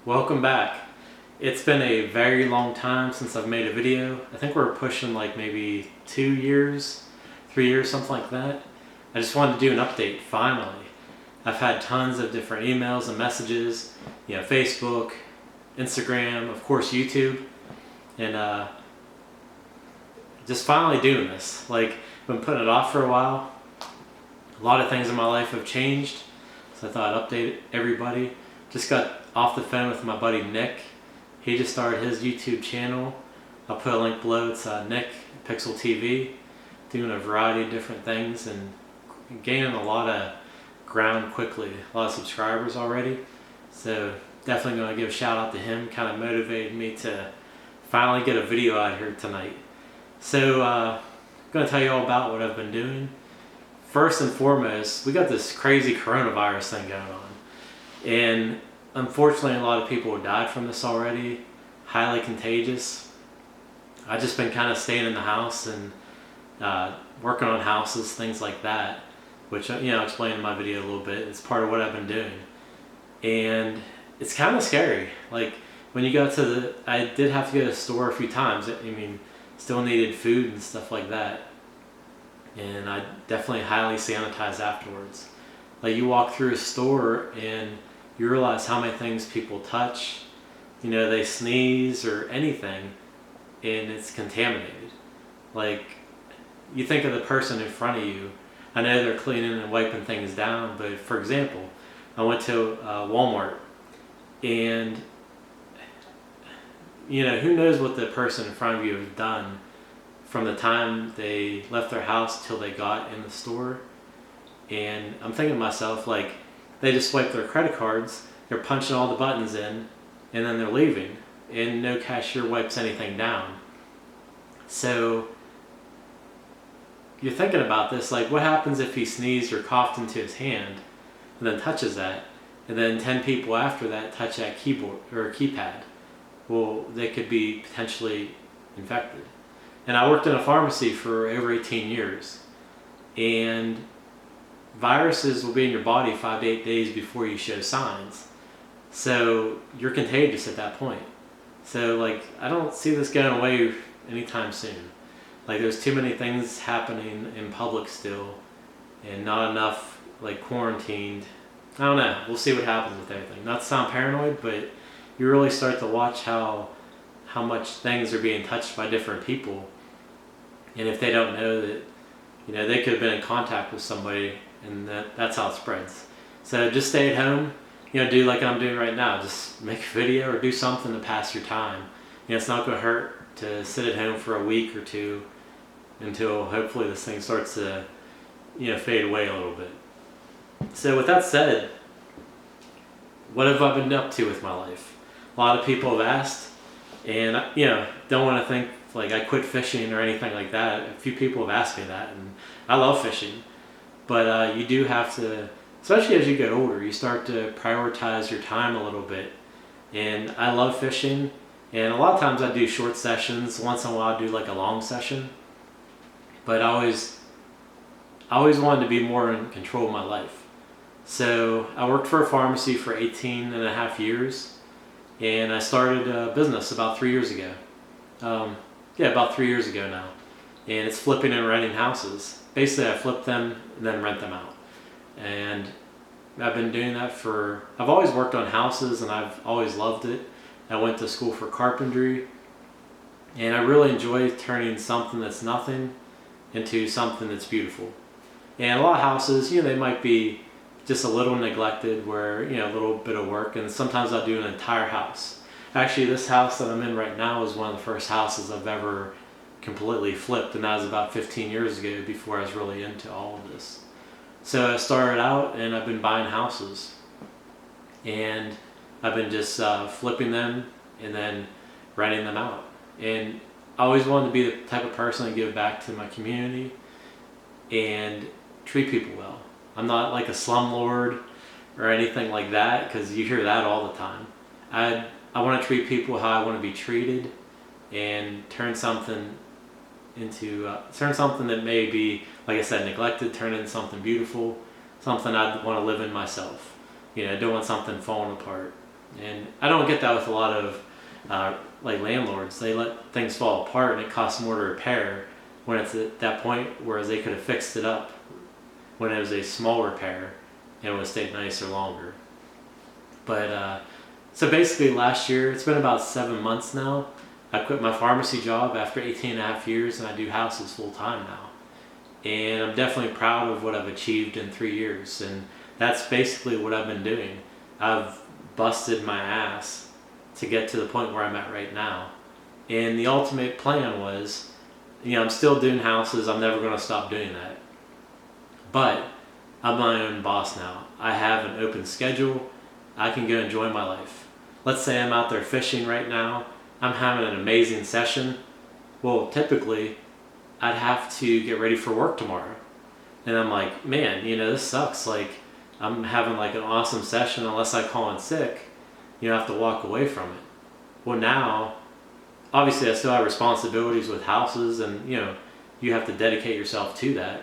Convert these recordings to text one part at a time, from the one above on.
welcome back. It's been a very long time since I've made a video. I think we're pushing like maybe 2 years, 3 years, something like that. I just wanted to do an update finally. I've had tons of different emails and messages, Facebook, Instagram, of course YouTube, and just finally doing this. Like, I've been putting it off for a while. A lot of things in my life have changed, so I thought I'd update everybody. Just got off the phone with my buddy Nick. He just started his YouTube channel. I'll put a link below. It's Nick Pixel TV, doing a variety of different things and gaining a lot of ground quickly. A lot of subscribers already. So definitely going to give a shout out to him. Kind of motivated me to finally get a video out here tonight. So I'm going to tell you all about what I've been doing. First and foremost, we got this crazy coronavirus thing going on. And unfortunately, a lot of people have died from this already. Highly contagious. I've just been kind of staying in the house and working on houses, things like that, which I'll explain in my video a little bit. It's part of what I've been doing. And it's kind of scary. Like, when you go to I did have to go to the store a few times. Still needed food and stuff like that. And I definitely highly sanitize afterwards. Like, you walk through a store and you realize how many things people touch. They sneeze or anything and it's contaminated. Like, you think of the person in front of you. I know they're cleaning and wiping things down, but for example, I went to Walmart and who knows what the person in front of you has done from the time they left their house till they got in the store. And I'm thinking to myself, like, they just swipe their credit cards, they're punching all the buttons in, and then they're leaving, and no cashier wipes anything down. So you're thinking about this, like, what happens if he sneezed or coughed into his hand and then touches that, and then 10 people after that touch that keyboard or keypad? Well, they could be potentially infected. And I worked in a pharmacy for over 18 years, and viruses will be in your body 5 to 8 days before you show signs. So you're contagious at that point. So, like, I don't see this going away anytime soon. Like, there's too many things happening in public still, and not enough, like, quarantined. I don't know. We'll see what happens with everything. Not to sound paranoid, but you really start to watch how much things are being touched by different people. And if they don't know that, they could have been in contact with somebody, and that's how it spreads. So just stay at home, do like I'm doing right now. Just make a video or do something to pass your time. It's not going to hurt to sit at home for a week or two until hopefully this thing starts to, fade away a little bit. So with that said, what have I been up to with my life? A lot of people have asked, and don't want to think like I quit fishing or anything like that. A few people have asked me that, and I love fishing, but you do have to, especially as you get older, you start to prioritize your time a little bit. And I love fishing, and a lot of times I do short sessions. Once in a while I do like a long session, but I always wanted to be more in control of my life. So I worked for a pharmacy for 18 and a half years, and I started a business about 3 years ago. About 3 years ago now. And it's flipping and renting houses. Basically, I flip them and then rent them out. And I've been doing that I've always worked on houses and I've always loved it. I went to school for carpentry, and I really enjoy turning something that's nothing into something that's beautiful. And a lot of houses, they might be just a little neglected where, a little bit of work, and sometimes I'll do an entire house. Actually, this house that I'm in right now is one of the first houses I've ever completely flipped, and that was about 15 years ago before I was really into all of this. So I started out and I've been buying houses, and I've been just flipping them and then renting them out. And I always wanted to be the type of person to give back to my community and treat people well. I'm not like a slumlord or anything like that, because you hear that all the time. I want to treat people how I want to be treated, and turn something that may be, like I said, neglected, turn into something beautiful, something I'd want to live in myself. I don't want something falling apart. And I don't get that with a lot of like landlords. They let things fall apart and it costs more to repair when it's at that point, whereas they could have fixed it up when it was a small repair and it would have stayed nicer longer. But so basically last year, it's been about 7 months now, I quit my pharmacy job after 18 and a half years, and I do houses full time now. And I'm definitely proud of what I've achieved in 3 years, and that's basically what I've been doing. I've busted my ass to get to the point where I'm at right now. And the ultimate plan was, I'm still doing houses, I'm never going to stop doing that. But I'm my own boss now. I have an open schedule, I can go enjoy my life. Let's say I'm out there fishing right now, I'm having an amazing session. Well, typically, I'd have to get ready for work tomorrow. And I'm like, man, this sucks. Like, I'm having like an awesome session, unless I call in sick, I have to walk away from it. Well, now, obviously I still have responsibilities with houses, and you have to dedicate yourself to that.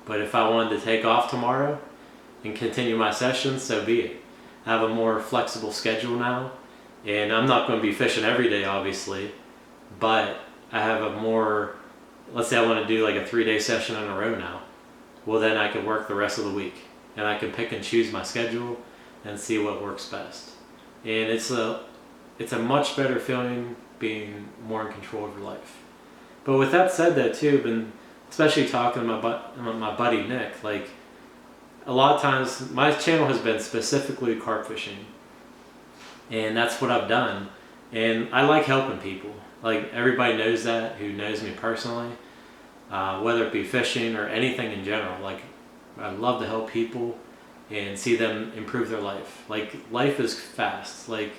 But if I wanted to take off tomorrow and continue my sessions, so be it. I have a more flexible schedule now, and I'm not going to be fishing every day, obviously, but I have a more, let's say I want to do like a 3-day session in a row now. Well, then I can work the rest of the week, and I can pick and choose my schedule and see what works best. And it's a much better feeling being more in control of your life. But with that said, though, too, been especially talking to my buddy Nick, like a lot of times my channel has been specifically carp fishing, and that's what I've done. And I like helping people. Like, everybody knows that who knows me personally, whether it be fishing or anything in general. Like, I love to help people and see them improve their life. Like, life is fast. Like,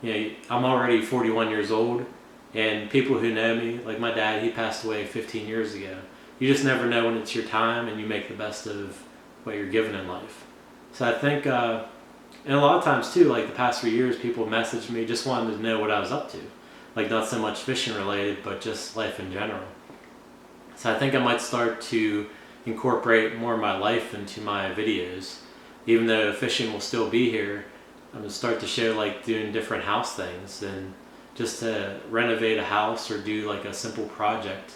I'm already 41 years old, and people who know me, like my dad, he passed away 15 years ago. You just never know when it's your time, and you make the best of what you're given in life. So I think, and a lot of times too, like the past 3 years, people messaged me just wanting to know what I was up to. Like, not so much fishing related, but just life in general. So I think I might start to incorporate more of my life into my videos. Even though fishing will still be here, I'm going to start to show like doing different house things, and just to renovate a house or do like a simple project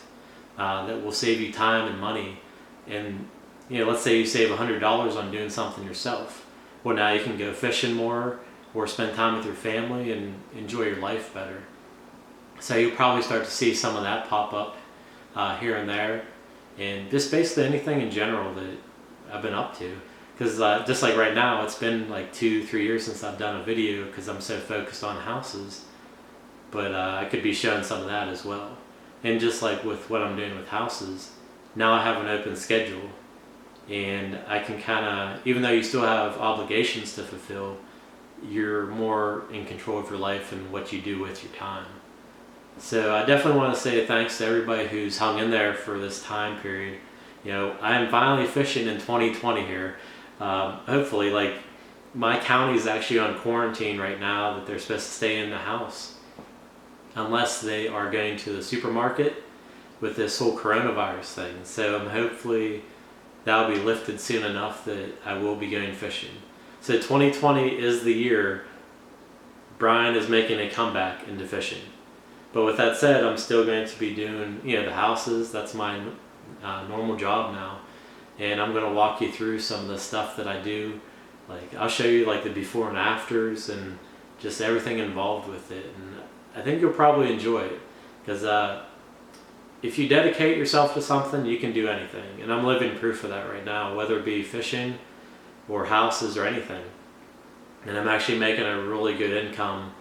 that will save you time and money. And let's say you save $100 on doing something yourself. Well, now you can go fishing more or spend time with your family and enjoy your life better. So you'll probably start to see some of that pop up here and there, and just basically anything in general that I've been up to. Because just like right now, it's been like 2-3 years since I've done a video because I'm so focused on houses. But I could be showing some of that as well. And just like with what I'm doing with houses, now I have an open schedule, and I can kind of, even though you still have obligations to fulfill, you're more in control of your life and what you do with your time. So I definitely want to say thanks to everybody who's hung in there for this time period. I am finally fishing in 2020 here. Hopefully, like, my county is actually on quarantine right now, that they're supposed to stay in the house unless they are going to the supermarket with this whole coronavirus thing. So hopefully that'll be lifted soon enough that I will be going fishing. So 2020 is the year Brian is making a comeback into fishing. But with that said, I'm still going to be doing the houses. That's my normal job now. And I'm going to walk you through some of the stuff that I do. Like, I'll show you like the before and afters and just everything involved with it. And I think you'll probably enjoy it, because if you dedicate yourself to something, you can do anything. And I'm living proof of that right now, whether it be fishing or houses or anything. And I'm actually making a really good income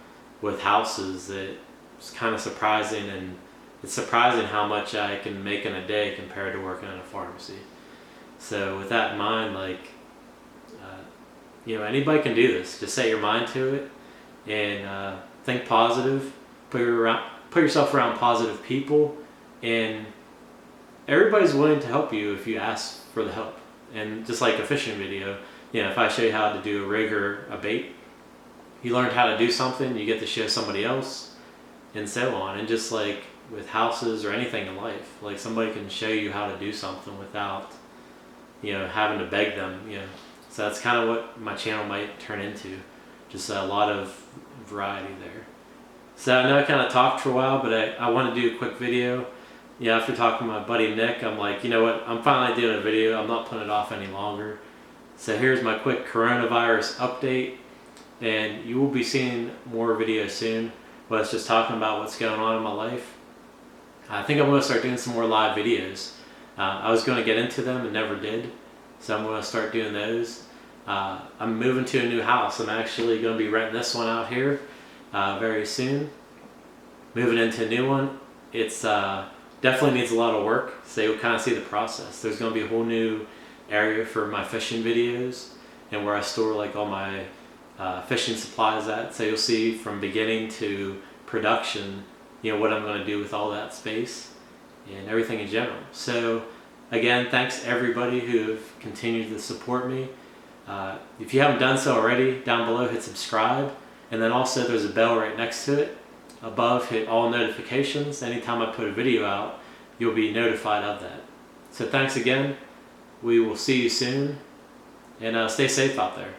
with houses that it's kind of surprising, and it's surprising how much I can make in a day compared to working in a pharmacy. So with that in mind, like, anybody can do this. Just set your mind to it and think positive. Put yourself around positive people, and everybody's willing to help you if you ask for the help. And just like a fishing video, if I show you how to do a rig or a bait, you learned how to do something, you get to show somebody else, and so on. And just like with houses or anything in life, like, somebody can show you how to do something without having to beg them. So that's kind of what my channel might turn into, just a lot of variety there. So I know I kind of talked for a while, but I want to do a quick video. Yeah, after talking to my buddy Nick, I'm like, you know what, I'm finally doing a video. I'm not putting it off any longer. So here's my quick coronavirus update, and you will be seeing more videos soon, but it's just talking about what's going on in my life. I think I'm going to start doing some more live videos. I was going to get into them and never did, so I'm going to start doing those. I'm moving to a new house. I'm actually going to be renting this one out here very soon. Moving into a new one. It's definitely needs a lot of work, so you'll kind of see the process. There's going to be a whole new area for my fishing videos and where I store like all my fishing supplies at. So you'll see from beginning to production, you know, what I'm going to do with all that space and everything in general. So again, thanks everybody who have continued to support me. If you haven't done so already, down below hit subscribe, and then also there's a bell right next to it. Above, hit all notifications. Anytime I put a video out, you'll be notified of that. So thanks again. We will see you soon, and stay safe out there.